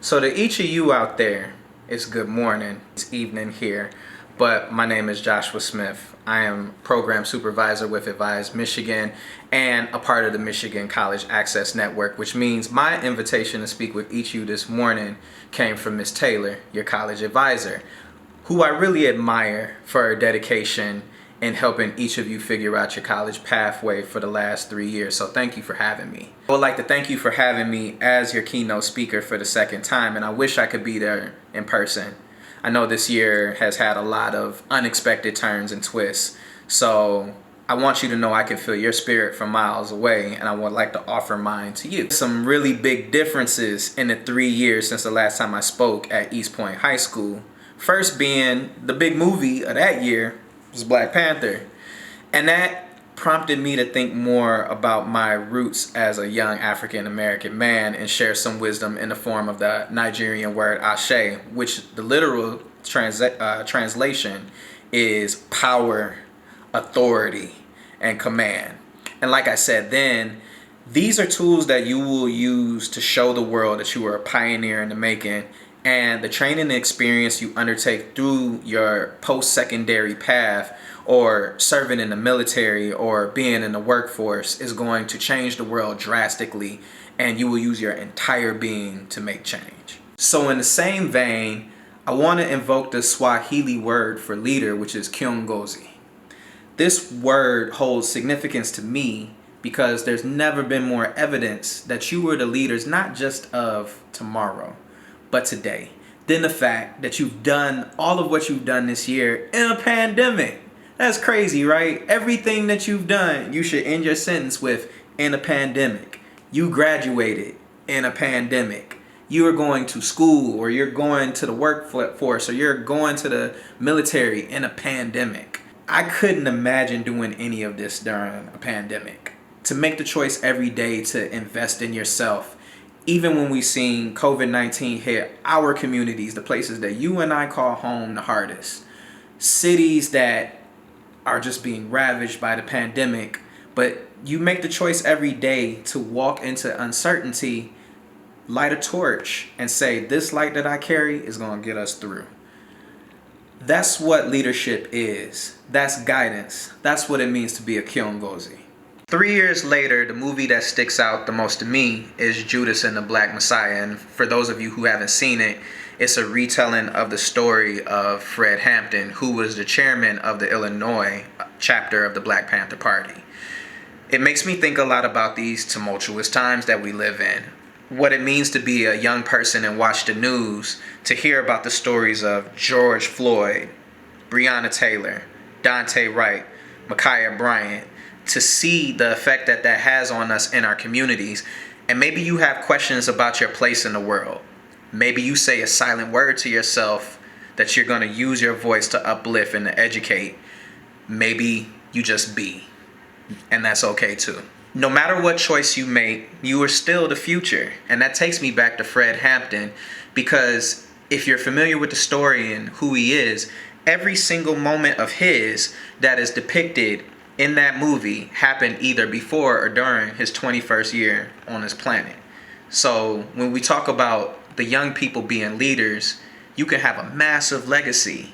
So to each of you out there, it's good morning, it's evening here, but my name is Jahshua Smith. I am program supervisor with Advise Michigan and a part of the Michigan College Access Network, which means my invitation to speak with each of you this morning came from Ms. Taylor, your college advisor, who I really admire for her dedication in helping each of you figure out your college pathway for the last 3 years. So thank you for having me. I would like to thank you for having me as your keynote speaker for the second time, and I wish I could be there in person. I know this year has had a lot of unexpected turns and twists, so I want you to know I can feel your spirit from miles away, and I would like to offer mine to you. Some really big differences in the 3 years since the last time I spoke at Eastpointe High School. First being the big movie of that year was Black Panther, and that prompted me to think more about my roots as a young African American man and share some wisdom in the form of the Nigerian word ashe, which the literal translation is power, authority, and command. And like I said then, these are tools that you will use to show the world that you are a pioneer in the making, and the training and experience you undertake through your post-secondary path or serving in the military or being in the workforce is going to change the world drastically, and you will use your entire being to make change. So in the same vein, I want to invoke the Swahili word for leader, which is kiongozi. This word holds significance to me because there's never been more evidence that you were the leaders not just of tomorrow, but today, than the fact that you've done all of what you've done this year in a pandemic. That's crazy, right? Everything that you've done, you should end your sentence with in a pandemic. You graduated in a pandemic. You are going to school, or you're going to the workforce, or you're going to the military in a pandemic. I couldn't imagine doing any of this during a pandemic. To make the choice every day to invest in yourself, even when we've seen COVID-19 hit our communities, the places that you and I call home, the hardest. Cities that are just being ravaged by the pandemic, but you make the choice every day to walk into uncertainty, light a torch, and say, this light that I carry is going to get us through. That's what leadership is. That's guidance. That's what it means to be a kiongozi. 3 years later, the movie that sticks out the most to me is Judas and the Black Messiah. And for those of you who haven't seen it, it's a retelling of the story of Fred Hampton, who was the chairman of the Illinois chapter of the Black Panther Party. It makes me think a lot about these tumultuous times that we live in. What it means to be a young person and watch the news, to hear about the stories of George Floyd, Breonna Taylor, Dante Wright, Ma'Khia Bryant, to see the effect that that has on us in our communities. And maybe you have questions about your place in the world. Maybe you say a silent word to yourself that you're going to use your voice to uplift and to educate. Maybe you just be, and that's okay too. No matter what choice you make, you are still the future. And that takes me back to Fred Hampton, because if you're familiar with the story and who he is, every single moment of his that is depicted in that movie happened either before or during his 21st year on this planet. So when we talk about the young people being leaders, you can have a massive legacy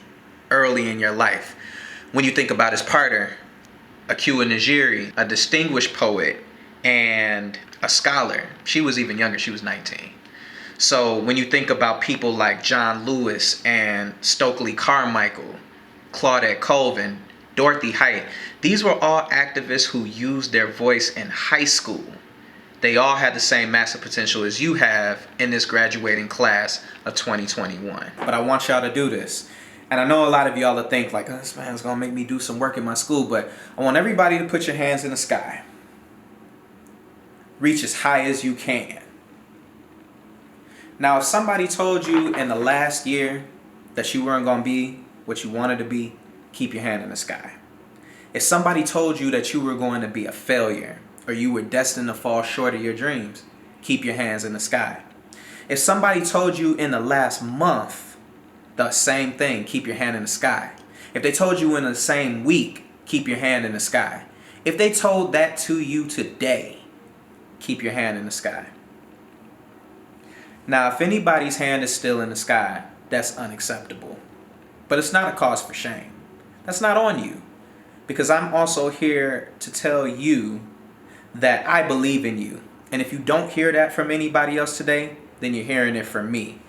early in your life. When you think about his partner, Akiwa Njeri, a distinguished poet and a scholar. She was even younger, she was 19. So when you think about people like John Lewis and Stokely Carmichael, Claudette Colvin, Dorothy Height, these were all activists who used their voice in high school. They all had the same massive potential as you have in this graduating class of 2021. But I want y'all to do this. And I know a lot of y'all will think like, oh, this man's gonna make me do some work in my school, but I want everybody to put your hands in the sky. Reach as high as you can. Now, if somebody told you in the last year that you weren't gonna be what you wanted to be, keep your hand in the sky. If somebody told you that you were going to be a failure or you were destined to fall short of your dreams, keep your hands in the sky. If somebody told you in the last month the same thing, keep your hand in the sky. If they told you in the same week, keep your hand in the sky. If they told that to you today, keep your hand in the sky. Now, if anybody's hand is still in the sky, that's unacceptable. But it's not a cause for shame. That's not on you. Because I'm also here to tell you that I believe in you. And if you don't hear that from anybody else today, then you're hearing it from me.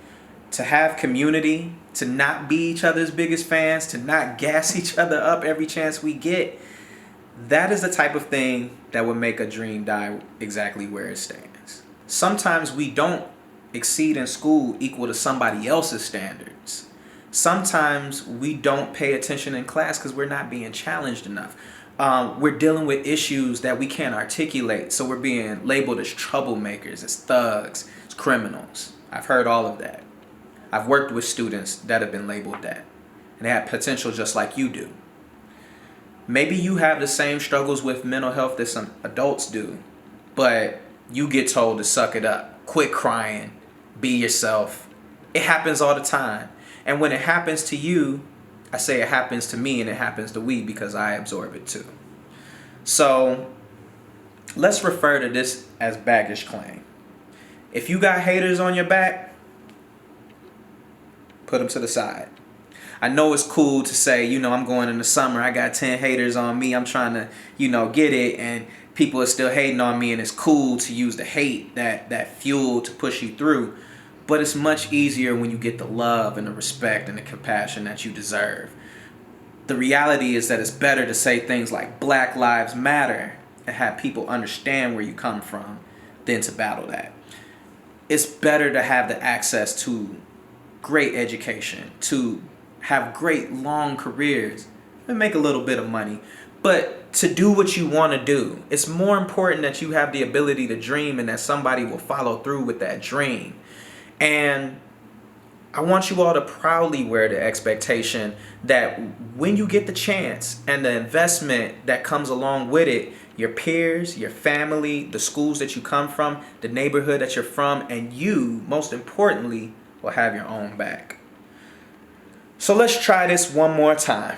To have community, to not be each other's biggest fans, to not gas each other up every chance we get, that is the type of thing that would make a dream die exactly where it stands. Sometimes we don't exceed in school equal to somebody else's standards. Sometimes we don't pay attention in class because we're not being challenged enough. We're dealing with issues that we can't articulate, so we're being labeled as troublemakers, as thugs, as criminals. I've heard all of that. I've worked with students that have been labeled that, and they have potential just like you do. Maybe you have the same struggles with mental health that some adults do, but you get told to suck it up, quit crying, be yourself. It happens all the time. And when it happens to you, I say it happens to me and it happens to we because I absorb it too. So let's refer to this as baggage claim. If you got haters on your back, put them to the side. I know it's cool to say, I'm going in the summer, I got 10 haters on me, I'm trying to, get it, and people are still hating on me, and it's cool to use the hate, that fuel to push you through. But it's much easier when you get the love and the respect and the compassion that you deserve. The reality is that it's better to say things like Black Lives Matter and have people understand where you come from than to battle that. It's better to have the access to great education, to have great long careers, and make a little bit of money. But to do what you want to do, it's more important that you have the ability to dream and that somebody will follow through with that dream. And I want you all to proudly wear the expectation that when you get the chance and the investment that comes along with it, your peers, your family, the schools that you come from, the neighborhood that you're from, and you, most importantly, will have your own back. So let's try this one more time.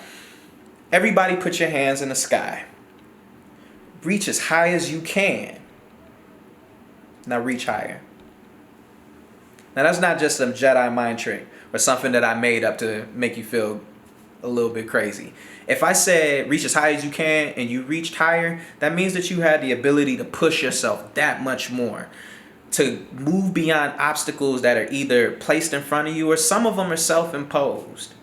Everybody put your hands in the sky. Reach as high as you can. Now reach higher. Now that's not just some Jedi mind trick or something that I made up to make you feel a little bit crazy. If I said reach as high as you can and you reached higher, that means that you had the ability to push yourself that much more, to move beyond obstacles that are either placed in front of you or some of them are self-imposed,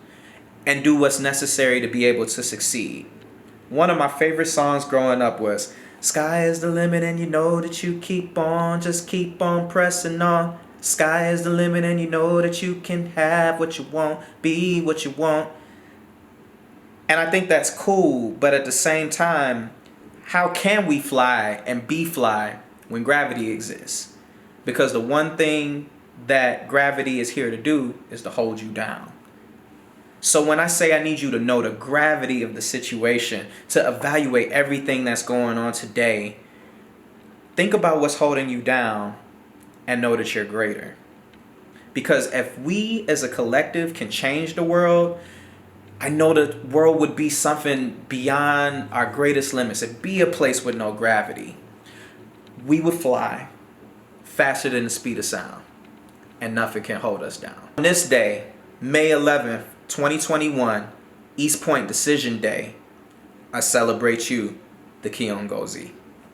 and do what's necessary to be able to succeed. One of my favorite songs growing up was "Sky is the limit and you know that you just keep on pressing on. Sky is the limit and you know that you can have what you want, be what you want." And I think that's cool, but at the same time, how can we fly and be fly when gravity exists? Because the one thing that gravity is here to do is to hold you down. So when I say I need you to know the gravity of the situation, to evaluate everything that's going on today, think about what's holding you down and know that you're greater. Because if we as a collective can change the world, I know the world would be something beyond our greatest limits. It'd be a place with no gravity. We would fly faster than the speed of sound, and nothing can hold us down. On this day, May 11th, 2021, Eastpointe Decision Day, I celebrate you, the Keynote.